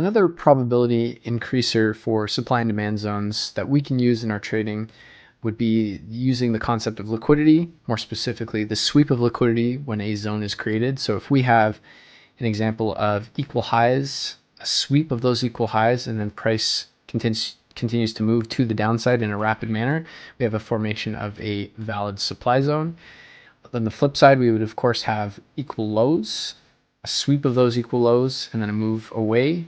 Another probability increaser for supply and demand zones that we can use in our trading would be using the concept of liquidity, more specifically the sweep of liquidity when a zone is created. So if we have an example of equal highs, a sweep of those equal highs, and then price continues to move to the downside in a rapid manner, we have a formation of a valid supply zone. On the flip side, we would of course have equal lows, a sweep of those equal lows, and then a move away,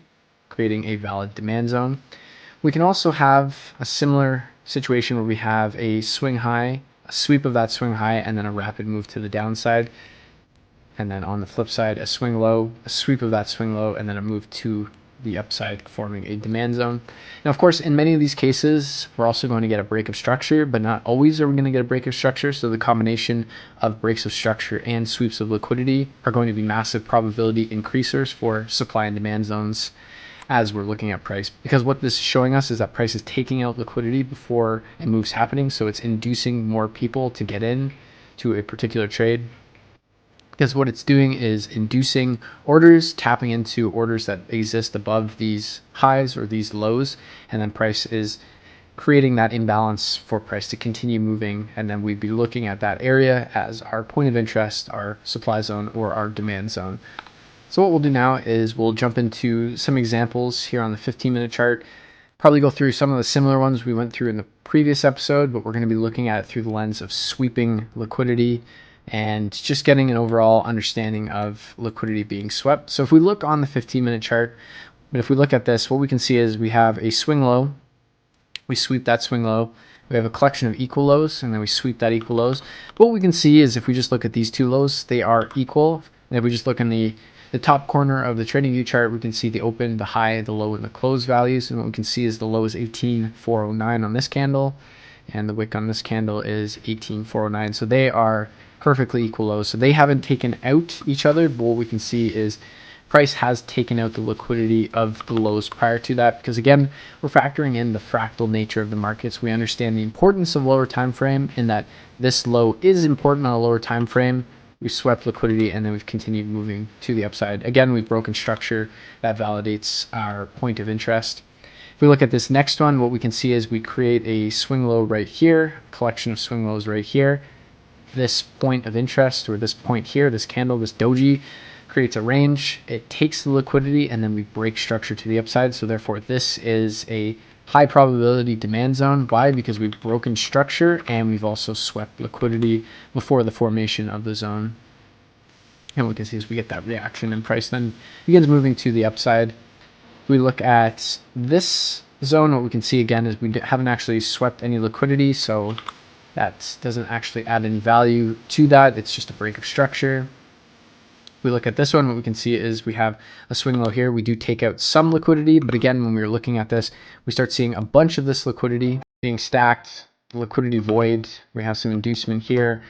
creating a valid demand zone. We can also have a similar situation where we have a swing high, a sweep of that swing high, and then a rapid move to the downside. And then on the flip side, a swing low, a sweep of that swing low, and then a move to the upside, forming a demand zone. Now, of course, in many of these cases, we're also going to get a break of structure, but not always are we going to get a break of structure. So the combination of breaks of structure and sweeps of liquidity are going to be massive probability increasers for supply and demand zones as we're looking at price, because what this is showing us is that price is taking out liquidity before a move's happening. So it's inducing more people to get in to a particular trade, because what it's doing is inducing orders, tapping into orders that exist above these highs or these lows, and then price is creating that imbalance for price to continue moving, and then we'd be looking at that area as our point of interest, our supply zone, or our demand zone. So what we'll do now is we'll jump into some examples here on the 15-minute chart, probably go through some of the similar ones we went through in the previous episode, but we're going to be looking at it through the lens of sweeping liquidity and just getting an overall understanding of liquidity being swept. So if we look on the 15-minute chart, but if we look at this, what we can see is we have a swing low, we sweep that swing low, we have a collection of equal lows, and then we sweep that equal lows. What we can see is if we just look at these two lows, they are equal. And if we just look in the top corner of the trading view chart, we can see the open, the high, the low, and the close values. And what we can see is the low is 18,409 on this candle, and the wick on this candle is 18,409. So they are perfectly equal lows. So they haven't taken out each other, but what we can see is price has taken out the liquidity of the lows prior to that, because again, we're factoring in the fractal nature of the markets. We understand the importance of lower time frame, in that this low is important on a lower time frame. We've swept liquidity, and then we've continued moving to the upside. Again, we've broken structure. That validates our point of interest. If we look at this next one, what we can see is we create a swing low right here, collection of swing lows right here. This point of interest, or this point here, this candle, this doji, creates a range. It takes the liquidity, and then we break structure to the upside. So therefore, this is a high probability demand zone. Why? Because we've broken structure and we've also swept liquidity before the formation of the zone. And what we can see is we get that reaction, and price then begins moving to the upside. If we look at this zone, what we can see again is we haven't actually swept any liquidity, so that doesn't actually add any value to that. It's just a break of structure. We look at this one, what we can see is we have a swing low here. We do take out some liquidity, but again, when we were looking at this, we start seeing a bunch of this liquidity being stacked, liquidity void. We have some inducement here,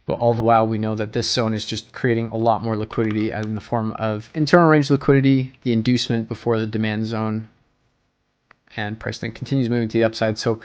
but all the while we know that this zone is just creating a lot more liquidity in the form of internal range liquidity, the inducement before the demand zone, and price then continues moving to the upside. So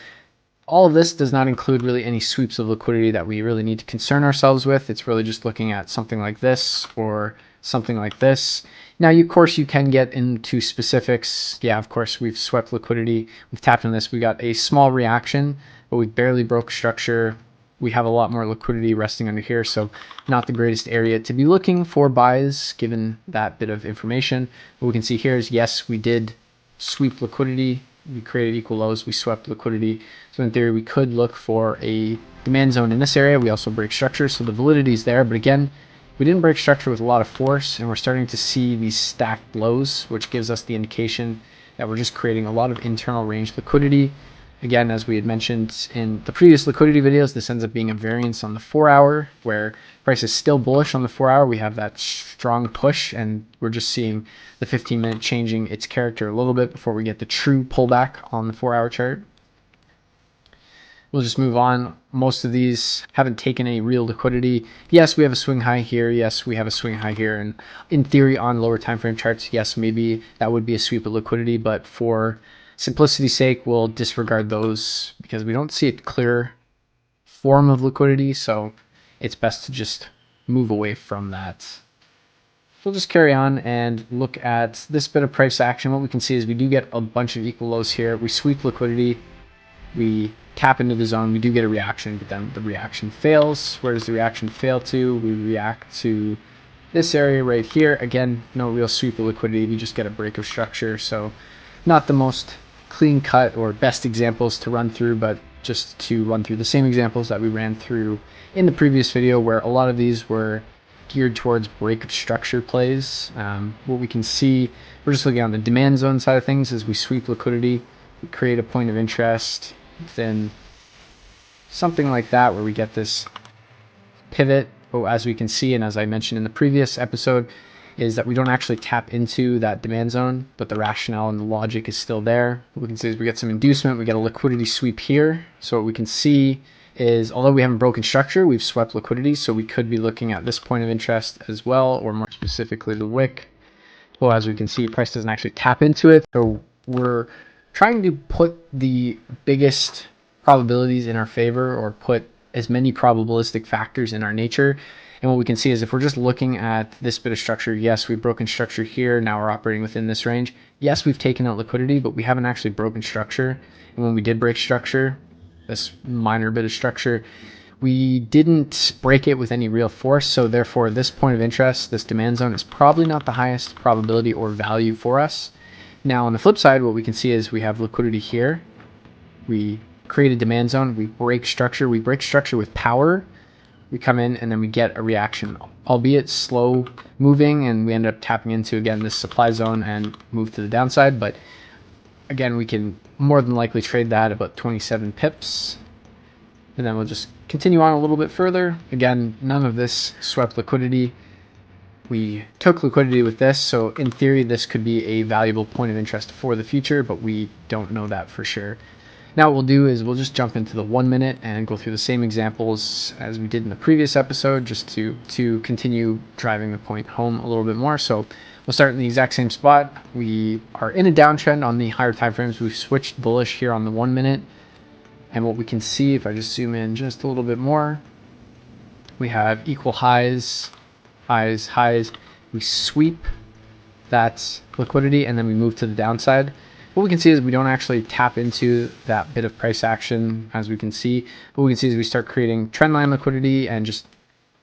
all of this does not include really any sweeps of liquidity that we really need to concern ourselves with. It's really just looking at something like this or something like this. Now, of course, you can get into specifics. Yeah, of course, we've swept liquidity. We've tapped on this. We got a small reaction, but we barely broke structure. We have a lot more liquidity resting under here, so not the greatest area to be looking for buys given that bit of information. What we can see here is, yes, we did sweep liquidity. We created equal lows, we swept liquidity. So in theory, we could look for a demand zone in this area. We also break structure, so the validity is there. But again, we didn't break structure with a lot of force, and we're starting to see these stacked lows, which gives us the indication that we're just creating a lot of internal range liquidity. Again, as we had mentioned in the previous liquidity videos, this ends up being a variance on the 4-hour, where price is still bullish on the 4-hour. We have that strong push, and we're just seeing the 15-minute changing its character a little bit before we get the true pullback on the 4-hour chart. We'll just move on. Most of these haven't taken any real liquidity. Yes, we have a swing high here. Yes, we have a swing high here. And in theory, on lower time frame charts, yes, maybe that would be a sweep of liquidity, but for simplicity's sake, we'll disregard those because we don't see a clear form of liquidity, so it's best to just move away from that. we'll just carry on and look at this bit of price action. What we can see is we do get a bunch of equal lows here. We sweep liquidity, we tap into the zone, we do get a reaction, but then the reaction fails. Where does the reaction fail to? We react to this area right here. Again, no real sweep of liquidity, we just get a break of structure. So not the most clean cut or best examples to run through, but just to run through the same examples that we ran through in the previous video, where a lot of these were geared towards break of structure plays. What we can see, we're just looking on the demand zone side of things, is we sweep liquidity, we create a point of interest within something like that, where we get this pivot. But as we can see, and as I mentioned in the previous episode, is that we don't actually tap into that demand zone, but the rationale and the logic is still there. What we can see is we get some inducement, we get a liquidity sweep here. So what we can see is, although we haven't broken structure, we've swept liquidity. So we could be looking at this point of interest as well, or more specifically the wick. Well, as we can see, price doesn't actually tap into it. So we're trying to put the biggest probabilities in our favor, or put as many probabilistic factors in our nature. And what we can see is if we're just looking at this bit of structure, yes, we've broken structure here. Now we're operating within this range. Yes, we've taken out liquidity, but we haven't actually broken structure. And when we did break structure, this minor bit of structure, we didn't break it with any real force. So therefore, this point of interest, this demand zone, is probably not the highest probability or value for us. Now on the flip side, what we can see is we have liquidity here. We create a demand zone, we break structure with power. We come in and then we get a reaction, albeit slow moving, and we end up tapping into, again, this supply zone and move to the downside. But again, we can more than likely trade that about 27 pips. And then we'll just continue on a little bit further. Again, none of this swept liquidity. We took liquidity with this, so in theory, this could be a valuable point of interest for the future, but we don't know that for sure. Now what we'll do is we'll just jump into the 1 minute and go through the same examples as we did in the previous episode, just to continue driving the point home a little bit more. So we'll start in the exact same spot. We are in a downtrend on the higher time frames. We've switched bullish here on the 1 minute. And what we can see, if I just zoom in just a little bit more, we have equal highs, highs, highs. We sweep that liquidity and then we move to the downside. What we can see is we don't actually tap into that bit of price action, as we can see. What we can see is we start creating trendline liquidity and just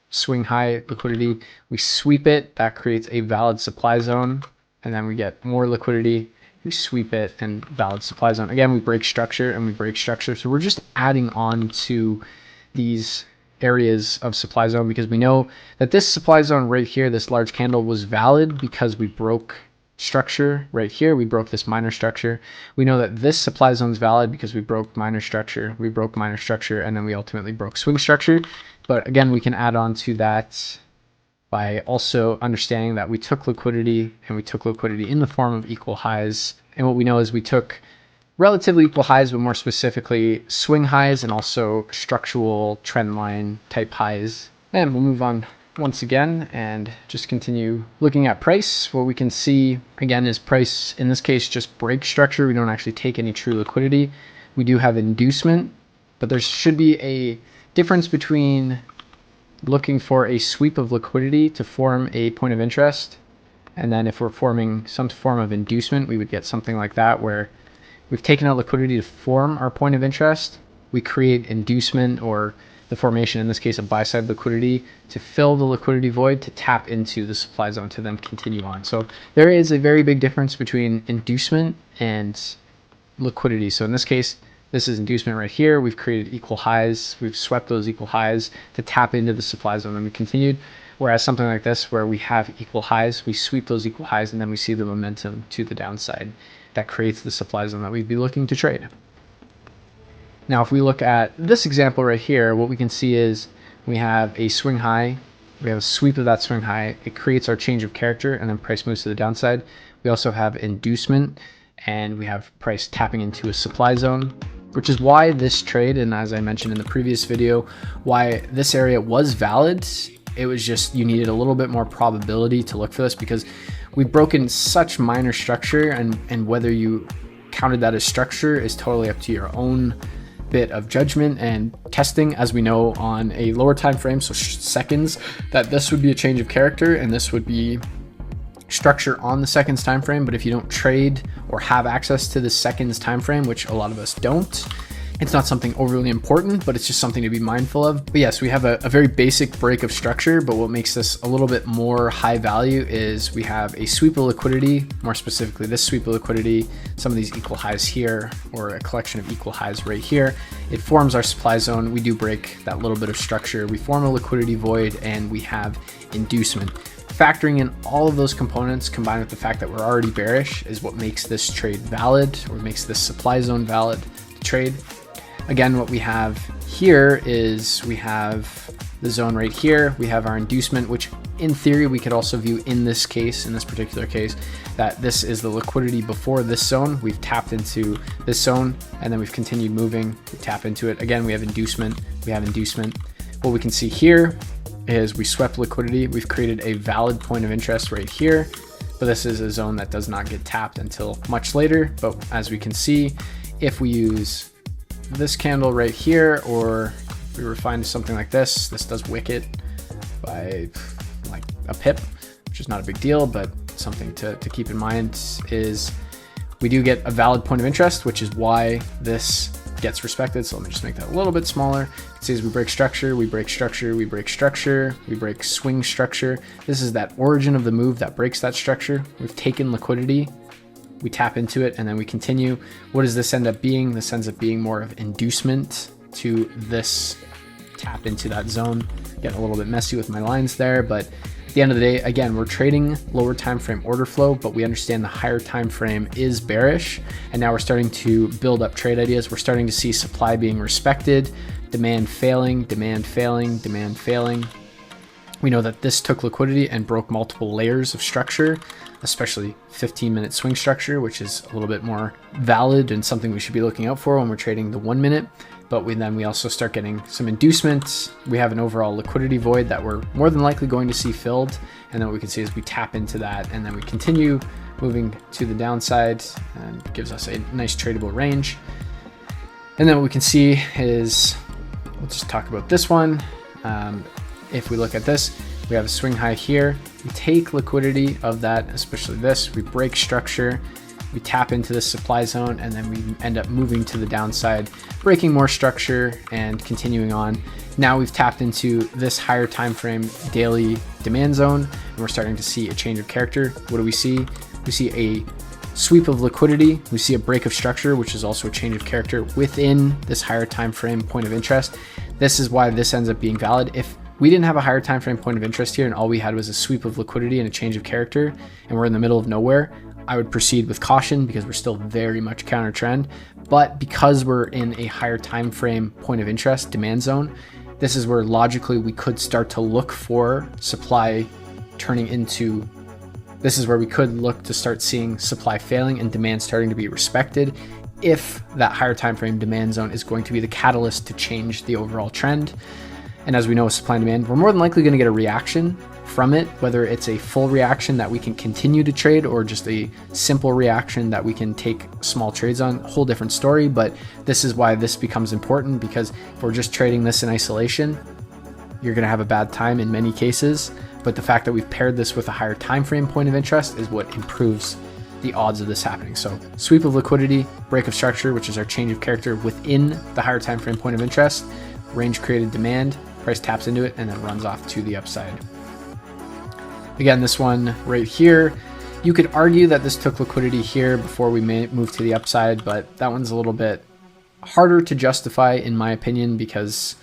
swing high liquidity. We sweep it, that creates a valid supply zone, and then we get more liquidity. We sweep it and valid supply zone. Again, we break structure and we break structure. So we're just adding on to these areas of supply zone, because we know that this supply zone right here, this large candle, was valid because we broke structure right here. We broke this minor structure. We know that this supply zone is valid because we broke minor structure. We broke minor structure, and then we ultimately broke swing structure. But again, we can add on to that by also understanding that we took liquidity, and we took liquidity in the form of equal highs. And what we know is we took relatively equal highs, but more specifically swing highs and also structural trend line type highs. And we'll move on once again and just continue looking at price. What we can see again is price in this case just breaks structure. We don't actually take any true liquidity. We do have inducement, but there should be a difference between looking for a sweep of liquidity to form a point of interest, and then if we're forming some form of inducement, we would get something like that, where we've taken out liquidity to form our point of interest. We create inducement, or the formation, in this case, of buy side liquidity, to fill the liquidity void, to tap into the supply zone, to then continue on. So there is a very big difference between inducement and liquidity. So in this case, this is inducement right here. We've created equal highs. We've swept those equal highs to tap into the supply zone, and we continued. Whereas something like this, where we have equal highs, we sweep those equal highs, and then we see the momentum to the downside that creates the supply zone that we'd be looking to trade. Now, if we look at this example right here, what we can see is we have a swing high. We have a sweep of that swing high. It creates our change of character, and then price moves to the downside. We also have inducement, and we have price tapping into a supply zone, which is why this trade, and as I mentioned in the previous video, why this area was valid. It was just, you needed a little bit more probability to look for this, because we've broken such minor structure, and whether you counted that as structure is totally up to your own bit of judgment and testing. As we know on a lower time frame, so seconds, that this would be a change of character, and this would be structure on the seconds time frame, but if you don't trade or have access to the seconds time frame, which a lot of us don't, it's not something overly important, but it's just something to be mindful of. But yes, we have a very basic break of structure, but what makes this a little bit more high value is we have a sweep of liquidity, more specifically this sweep of liquidity, some of these equal highs here, or a collection of equal highs right here. It forms our supply zone. We do break that little bit of structure. We form a liquidity void, and we have inducement. Factoring in all of those components combined with the fact that we're already bearish is what makes this trade valid, or makes this supply zone valid to trade. Again, what we have here is we have the zone right here. We have our inducement, which in theory, we could also view in this case, in this particular case, that this is the liquidity before this zone. We've tapped into this zone, and then we've continued moving. We tap into it. Again, we have inducement. We have inducement. What we can see here is we swept liquidity. We've created a valid point of interest right here, but this is a zone that does not get tapped until much later. But as we can see, if we use this candle right here, or we refine to something like this does wick it by like a pip, which is not a big deal, but something to keep in mind is we do get a valid point of interest, which is why this gets respected. So let me just make that a little bit smaller. You can see as we break structure, we break structure, we break structure, we break swing structure. This is that origin of the move that breaks that structure. We've taken liquidity, we tap into it, and then we continue. What does this end up being? This ends up being more of inducement to this tap into that zone. Getting a little bit messy with my lines there, but at the end of the day, again, we're trading lower time frame order flow, but we understand the higher time frame is bearish, and now we're starting to build up trade ideas. We're starting to see supply being respected, demand failing, demand failing, demand failing. We know that this took liquidity and broke multiple layers of structure, especially 15-minute swing structure, which is a little bit more valid and something we should be looking out for when we're trading the 1 minute. But we also start getting some inducements. We have an overall liquidity void that we're more than likely going to see filled. And then what we can see is we tap into that, and then we continue moving to the downside, and it gives us a nice tradable range. And then what we can see is, we'll just talk about this one. If we look at this, we have a swing high here. We take liquidity of that, especially this. We break structure. We tap into this supply zone, and then we end up moving to the downside, breaking more structure and continuing on. Now we've tapped into this higher time frame daily demand zone, and we're starting to see a change of character. What do we see? We see a sweep of liquidity. We see a break of structure, which is also a change of character within this higher time frame point of interest. This is why this ends up being valid. If we didn't have a higher time frame point of interest here, and all we had was a sweep of liquidity and a change of character, and we're in the middle of nowhere, I would proceed with caution because we're still very much counter trend. But because we're in a higher time frame point of interest demand zone, this is where logically we could start to look for supply turning into, this is where we could look to start seeing supply failing and demand starting to be respected, if that higher time frame demand zone is going to be the catalyst to change the overall trend. And as we know with supply and demand, we're more than likely going to get a reaction from it, whether it's a full reaction that we can continue to trade or just a simple reaction that we can take small trades on. A whole different story, but this is why this becomes important, because if we're just trading this in isolation, you're going to have a bad time in many cases. But the fact that we've paired this with a higher time frame point of interest is what improves the odds of this happening. So sweep of liquidity, break of structure, which is our change of character within the higher time frame point of interest, range created demand, price taps into it and then runs off to the upside. Again, this one right here, you could argue that this took liquidity here before we move to the upside, but that one's a little bit harder to justify in my opinion because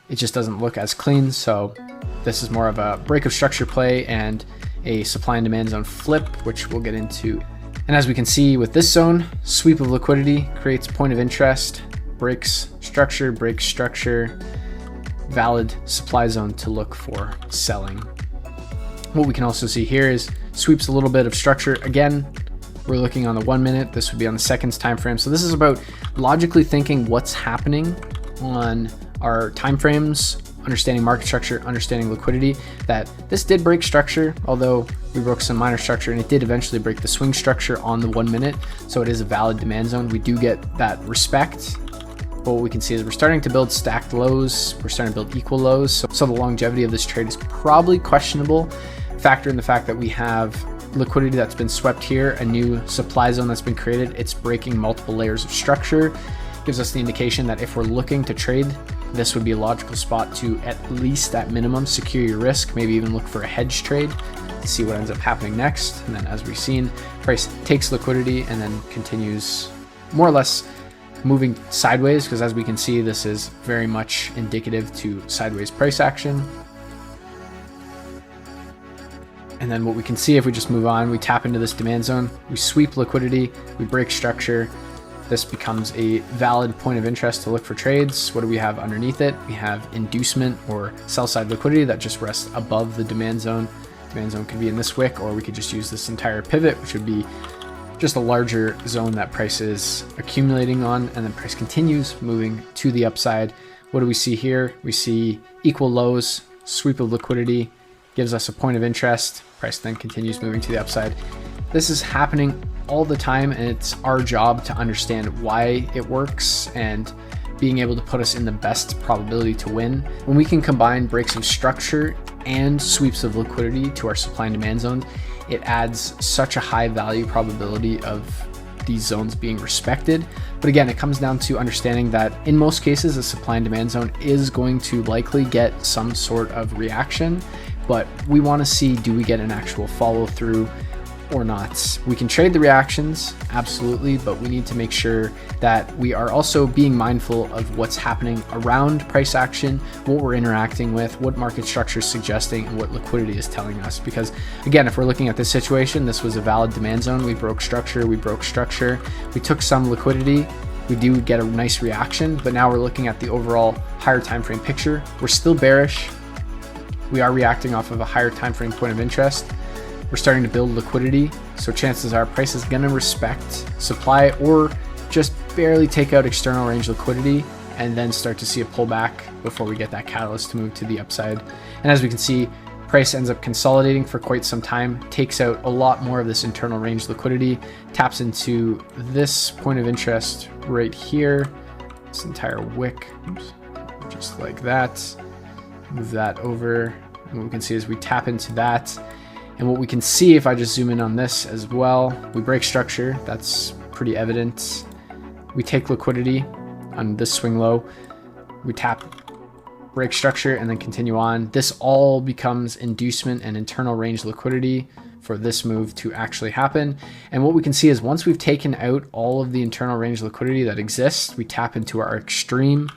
it just doesn't look as clean. So this is more of a break of structure play and a supply and demand zone flip, which we'll get into. And as we can see with this zone, sweep of liquidity creates point of interest, breaks structure, valid supply zone to look for selling. What we can also see here is sweeps a little bit of structure. Again, we're looking on the 1 minute. This would be on the seconds time frame. So this is about logically thinking what's happening on our time frames, understanding market structure, understanding liquidity. That this did break structure, although we broke some minor structure, and it did eventually break the swing structure on the 1 minute. So it is a valid demand zone. We do get that respect. But what we can see is we're starting to build stacked lows. We're starting to build equal lows. So the longevity of this trade is probably questionable. Factor in the fact that we have liquidity that's been swept here, a new supply zone that's been created. It's breaking multiple layers of structure. Gives us the indication that if we're looking to trade, this would be a logical spot to, at least at minimum, secure your risk, maybe even look for a hedge trade to see what ends up happening next. And then, as we've seen, price takes liquidity and then continues more or less moving sideways, because as we can see, this is very much indicative to sideways price action. And then what we can see, if we just move on, we tap into this demand zone, we sweep liquidity, we break structure. This becomes a valid point of interest to look for trades. What do we have underneath it? We have inducement or sell side liquidity that just rests above the demand zone. Demand zone could be in this wick, or we could just use this entire pivot, which would be just a larger zone that price is accumulating on, and then price continues moving to the upside. What do we see here? We see equal lows, sweep of liquidity, gives us a point of interest. Price then continues moving to the upside. This is happening all the time, and it's our job to understand why it works and being able to put us in the best probability to win. When we can combine breaks of structure and sweeps of liquidity to our supply and demand zones, it adds such a high value probability of these zones being respected. But again, it comes down to understanding that in most cases, a supply and demand zone is going to likely get some sort of reaction, but we want to see, do we get an actual follow through or not? We can trade the reactions, absolutely, but we need to make sure that we are also being mindful of what's happening around price action, what we're interacting with, what market structure is suggesting, and what liquidity is telling us. Because again, if we're looking at this situation, this was a valid demand zone. We broke structure, we took some liquidity, we do get a nice reaction, but now we're looking at the overall higher time frame picture. We're still bearish. We are reacting off of a higher time frame point of interest. We're starting to build liquidity, so chances are price is going to respect supply or just barely take out external range liquidity and then start to see a pullback before we get that catalyst to move to the upside. And as we can see, price ends up consolidating for quite some time, takes out a lot more of this internal range liquidity, taps into this point of interest right here, this entire wick, just like that. Move that over, and what we can see is we tap into that. And what we can see, if I just zoom in on this as well, we break structure, that's pretty evident. We take liquidity on this swing low, we tap, break structure, and then continue on. This all becomes inducement and internal range liquidity for this move to actually happen. And what we can see is once we've taken out all of the internal range liquidity that exists, we tap into our extreme,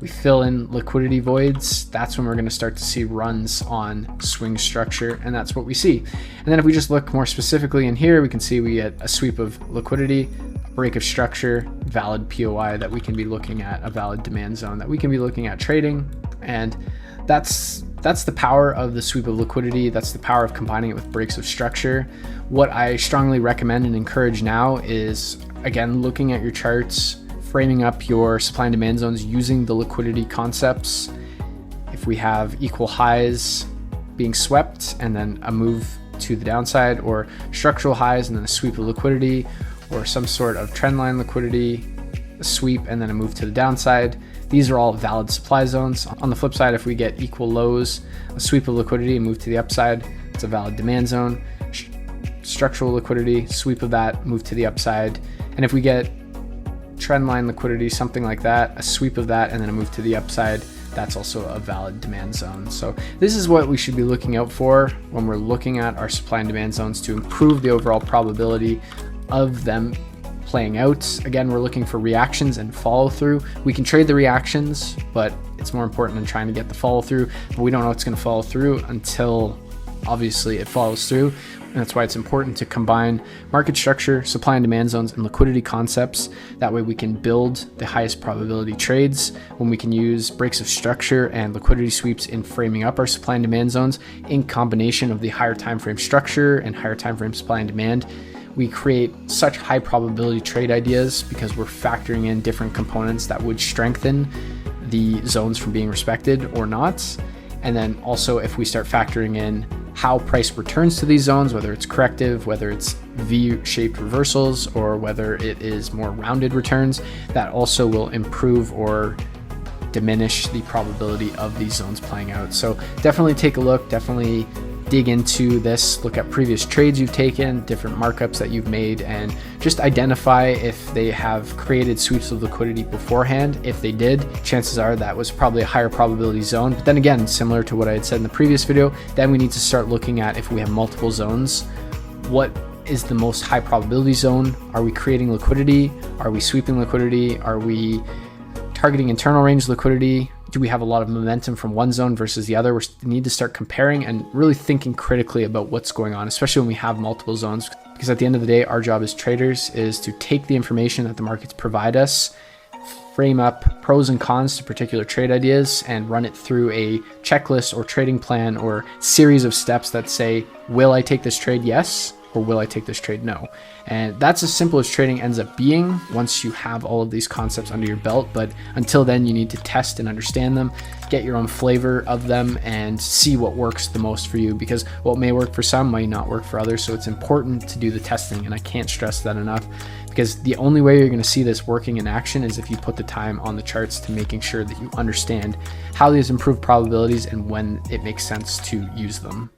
we fill in liquidity voids. That's when we're going to start to see runs on swing structure, and that's what we see. And then if we just look more specifically in here, we can see we get a sweep of liquidity, a break of structure, valid POI that we can be looking at, a valid demand zone that we can be looking at trading. And that's the power of the sweep of liquidity. That's the power of combining it with breaks of structure. What I strongly recommend and encourage now is, again, looking at your charts, framing up your supply and demand zones using the liquidity concepts. If we have equal highs being swept and then a move to the downside, or structural highs and then a sweep of liquidity, or some sort of trend line liquidity, a sweep and then a move to the downside, these are all valid supply zones. On the flip side, if we get equal lows, a sweep of liquidity and move to the upside, it's a valid demand zone. Structural liquidity, sweep of that, move to the upside. And if we get trend line liquidity, something like that, a sweep of that, and then a move to the upside, that's also a valid demand zone. So this is what we should be looking out for when we're looking at our supply and demand zones to improve the overall probability of them playing out. Again, we're looking for reactions and follow through. We can trade the reactions, but it's more important than trying to get the follow through. But we don't know what's going to follow through until obviously it follows through. And that's why it's important to combine market structure, supply and demand zones, and liquidity concepts. That way we can build the highest probability trades. When we can use breaks of structure and liquidity sweeps in framing up our supply and demand zones in combination of the higher time frame structure and higher time frame supply and demand, we create such high probability trade ideas because we're factoring in different components that would strengthen the zones from being respected or not. And then also if we start factoring in how price returns to these zones, whether it's corrective, whether it's V-shaped reversals, or whether it is more rounded returns, that also will improve or diminish the probability of these zones playing out. So definitely take a look, definitely dig into this, look at previous trades you've taken, different markups that you've made, and just identify if they have created sweeps of liquidity beforehand. If they did, chances are that was probably a higher probability zone. But then again, similar to what I had said in the previous video, then we need to start looking at, if we have multiple zones, what is the most high probability zone? Are we creating liquidity? Are we sweeping liquidity? Are we targeting internal range liquidity? Do we have a lot of momentum from one zone versus the other? We need to start comparing and really thinking critically about what's going on, especially when we have multiple zones. Because at the end of the day, our job as traders is to take the information that the markets provide us, frame up pros and cons to particular trade ideas, and run it through a checklist or trading plan or series of steps that say, will I take this trade? Yes. Or will I take this trade? No. And that's as simple as trading ends up being once you have all of these concepts under your belt. But until then, you need to test and understand them, get your own flavor of them, and see what works the most for you, because what may work for some might not work for others. So it's important to do the testing, and I can't stress that enough, because the only way you're going to see this working in action is if you put the time on the charts to making sure that you understand how these improve probabilities and when it makes sense to use them.